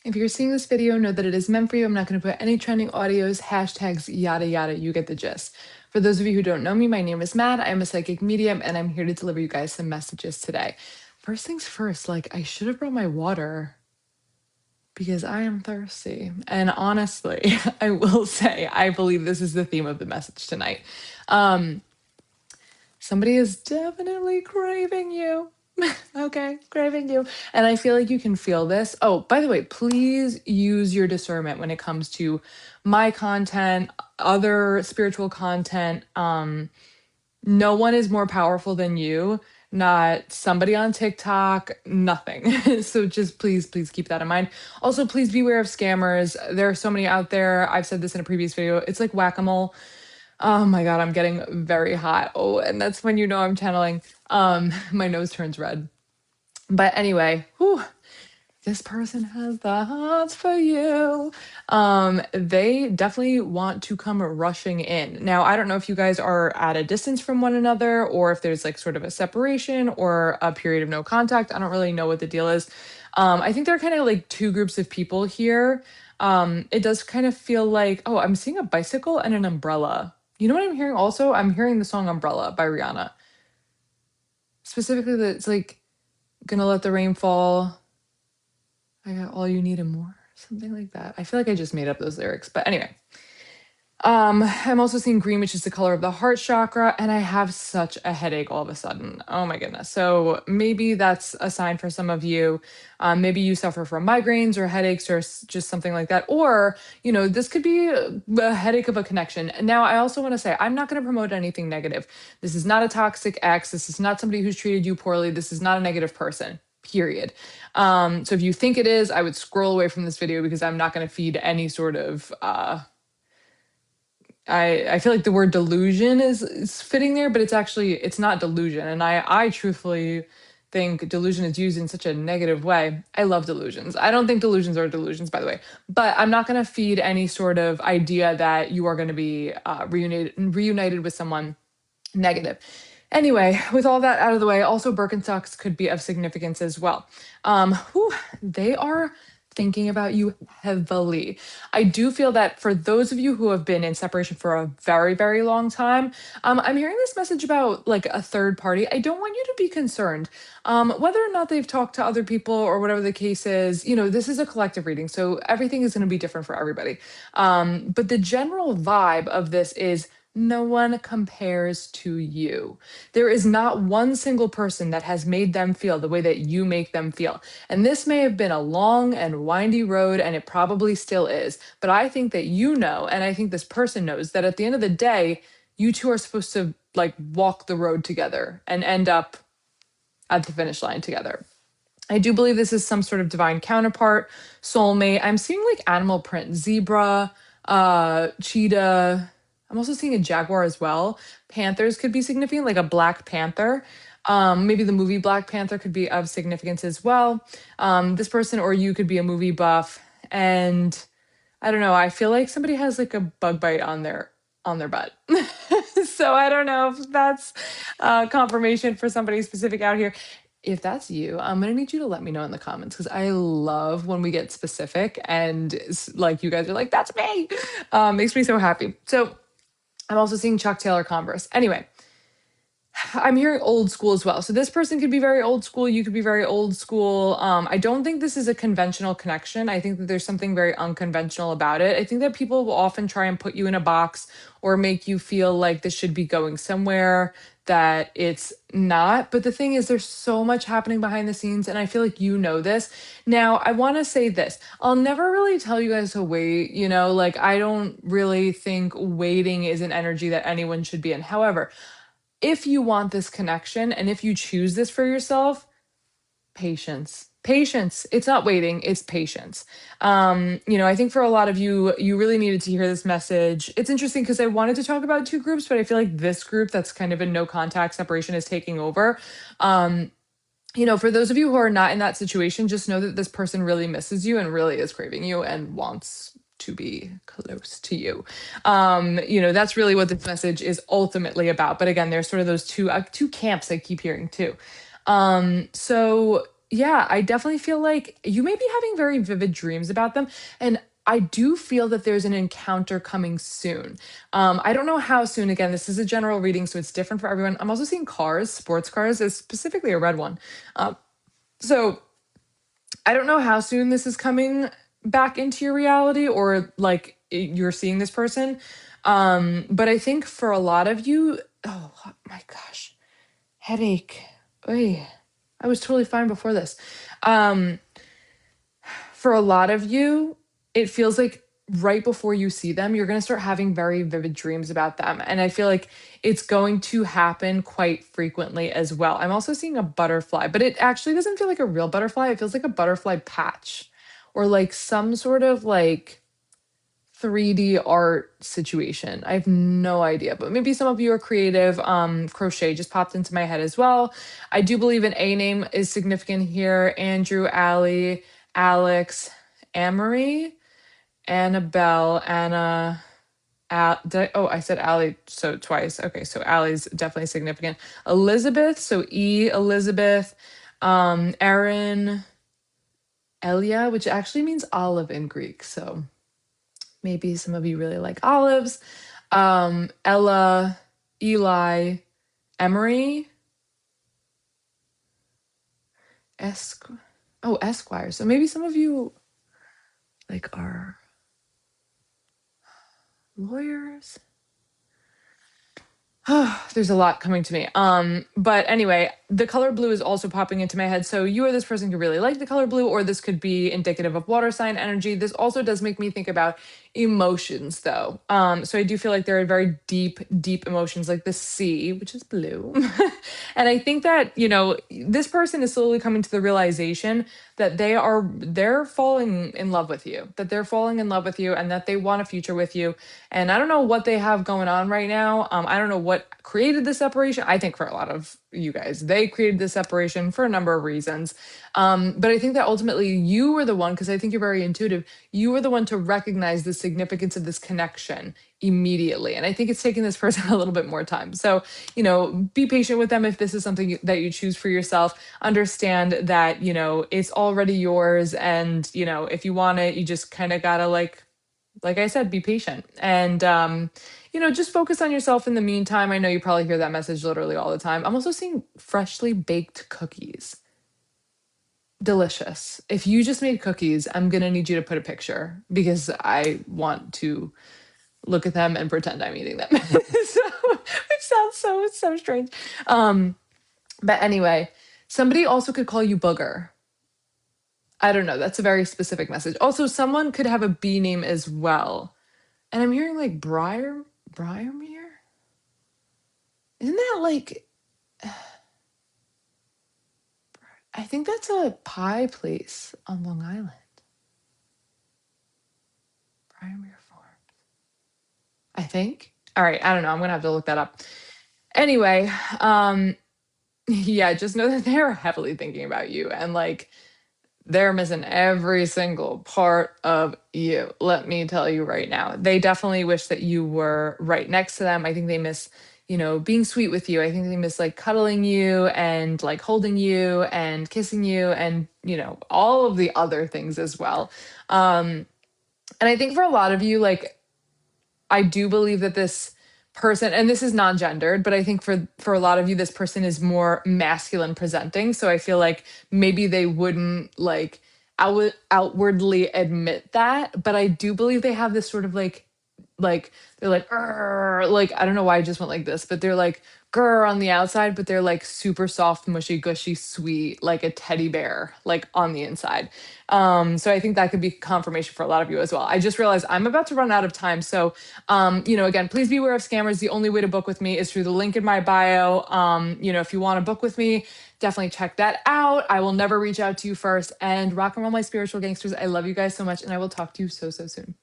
If you're seeing this video, know that it is meant for you. I'm not going to put any trending audios, hashtags, yada, yada. You get the gist. For those of you who don't know me, my name is Matt. I'm a psychic medium, and I'm here to deliver you guys some messages today. First things first, I should have brought my water because I am thirsty. And honestly, I will say, I believe this is the theme of the message tonight. Somebody is definitely craving you. Okay, craving you. And I feel like you can feel this. Oh, by the way, please use your discernment when it comes to my content, other spiritual content. No one is more powerful than you, not somebody on TikTok, nothing. So just please keep that in mind. Also, please beware of scammers. There are so many out there. I've said this in a previous video. It's like whack-a-mole. Oh my God, I'm getting very hot. Oh, and that's when you know I'm channeling. My nose turns red. But anyway, whew, this person has the hots for you. They definitely want to come rushing in. Now, I don't know if you guys are at a distance from one another or if there's like sort of a separation or a period of no contact. I don't really know what the deal is. I think there are kind of like two groups of people here. It does kind of feel like, oh, I'm seeing a bicycle and an umbrella. You know what I'm hearing also? I'm hearing the song Umbrella by Rihanna. Specifically, that it's like, gonna let the rain fall. I got all you need and more. Something like that. I feel like I just made up those lyrics. But anyway. I'm also seeing green, which is the color of the heart chakra, and I have such a headache all of a sudden. Oh my goodness. So maybe that's a sign for some of you. Maybe you suffer from migraines or headaches or just something like that. Or, this could be a headache of a connection. Now, I also want to say, I'm not going to promote anything negative. This is not a toxic ex. This is not somebody who's treated you poorly. This is not a negative person. Period. So if you think it is, I would scroll away from this video because I'm not going to feed any sort of I feel like the word delusion is fitting there, but it's not delusion. And I truthfully think delusion is used in such a negative way. I love delusions. I don't think delusions are delusions, by the way, but I'm not going to feed any sort of idea that you are going to be reunited with someone negative. Anyway, with all that out of the way, also Birkenstocks could be of significance as well. They are thinking about you heavily. I do feel that for those of you who have been in separation for a very, very long time, I'm hearing this message about like a third party. I don't want you to be concerned. Whether or not they've talked to other people or whatever the case is, this is a collective reading, so everything is going to be different for everybody. But the general vibe of this is no one compares to you. There is not one single person that has made them feel the way that you make them feel. And this may have been a long and windy road, and it probably still is. But I think that and I think this person knows that at the end of the day, you two are supposed to like walk the road together and end up at the finish line together. I do believe this is some sort of divine counterpart, soulmate. I'm seeing like animal print, zebra, cheetah. I'm also seeing a jaguar as well. Panthers could be significant, like a black panther. Maybe the movie Black Panther could be of significance as well. This person or you could be a movie buff, and I don't know. I feel like somebody has like a bug bite on their butt. So I don't know if that's confirmation for somebody specific out here. If that's you, I'm gonna need you to let me know in the comments because I love when we get specific and like you guys are like, that's me. Makes me so happy. So I'm also seeing Chuck Taylor Converse. Anyway, I'm hearing old school as well. So this person could be very old school. You could be very old school. I don't think this is a conventional connection. I think that there's something very unconventional about it. I think that people will often try and put you in a box or make you feel like this should be going somewhere that it's not. But the thing is, there's so much happening behind the scenes, and I feel like you know this. Now, I want to say this. I'll never really tell you guys to wait, like I don't really think waiting is an energy that anyone should be in. However, if you want this connection and if you choose this for yourself, patience. It's not waiting, it's patience. I think for a lot of you, you really needed to hear this message. It's interesting because I wanted to talk about two groups, but I feel like this group that's kind of in no contact separation is taking over. For those of you who are not in that situation, just know that this person really misses you and really is craving you and wants to be close to you. That's really what this message is ultimately about. But again, there's sort of those two camps I keep hearing too. So yeah, I definitely feel like you may be having very vivid dreams about them. And I do feel that there's an encounter coming soon. I don't know how soon. Again, this is a general reading, so it's different for everyone. I'm also seeing cars, sports cars, is specifically a red one. Um, so I don't know how soon this is coming back into your reality or like you're seeing this person. But I think for a lot of you, oh my gosh, headache. Oy. I was totally fine before this. Um, for a lot of you, it feels like right before you see them, you're going to start having very vivid dreams about them. And I feel like it's going to happen quite frequently as well. I'm also seeing a butterfly, but it actually doesn't feel like a real butterfly. It feels like a butterfly patch or like some sort of like 3D art situation. I have no idea, but maybe some of you are creative. Crochet just popped into my head as well. I do believe an A name is significant here. Andrew, Allie, Alex, Amory, Annabelle, Anna. Oh, I said Allie so twice. Okay, so Allie's definitely significant. Elizabeth, so E, Elizabeth, Erin, Elia, which actually means olive in Greek. So maybe some of you really like olives. Ella, Eli, Emery, Esq. Oh, Esquire. So maybe some of you like are lawyers. There's a lot coming to me. But anyway, the color blue is also popping into my head. So you or this person could really like the color blue, or this could be indicative of water sign energy. This also does make me think about emotions though. So I do feel like there are very deep, deep emotions like the sea, which is blue. And I think that, this person is slowly coming to the realization that they're falling in love with you, that they're falling in love with you and that they want a future with you. And I don't know what they have going on right now. I don't know what created the separation. I think for a lot of you guys, they created the separation for a number of reasons. But I think that ultimately you were the one, because I think you're very intuitive, you were the one to recognize the significance of this connection immediately. And I think it's taking this person a little bit more time. So, be patient with them if this is something that you choose for yourself. Understand that, it's already yours. And, if you want it, you just kind of gotta like I said, be patient and, just focus on yourself in the meantime. I know you probably hear that message literally all the time. I'm also seeing freshly baked cookies. Delicious. If you just made cookies, I'm going to need you to put a picture because I want to look at them and pretend I'm eating them. So, which sounds so strange. But anyway, somebody also could call you Booger. I don't know. That's a very specific message. Also, someone could have a B name as well. And I'm hearing like Briarmere? Isn't that like I think that's a pie place on Long Island. Briarmere Farm. I think. All right, I don't know. I'm gonna have to look that up. Anyway, yeah, just know that they're heavily thinking about you and like they're missing every single part of you. Let me tell you right now. They definitely wish that you were right next to them. I think they miss, being sweet with you. I think they miss like cuddling you and like holding you and kissing you and, all of the other things as well. And I think for a lot of you, like I do believe that this person, and this is non-gendered, but I think for a lot of you, this person is more masculine presenting. So I feel like maybe they wouldn't like outwardly admit that, but I do believe they have this sort of like they're like "Grr," like I don't know why I just went like this, but they're like grr on the outside, but they're like super soft, mushy, gushy, sweet, like a teddy bear, like on the inside. So I think that could be confirmation for a lot of you as well. I just realized I'm about to run out of time. So again, please be aware of scammers. The only way to book with me is through the link in my bio. If you want to book with me, definitely check that out. I will never reach out to you first. And rock and roll, my spiritual gangsters. I love you guys so much, and I will talk to you so soon.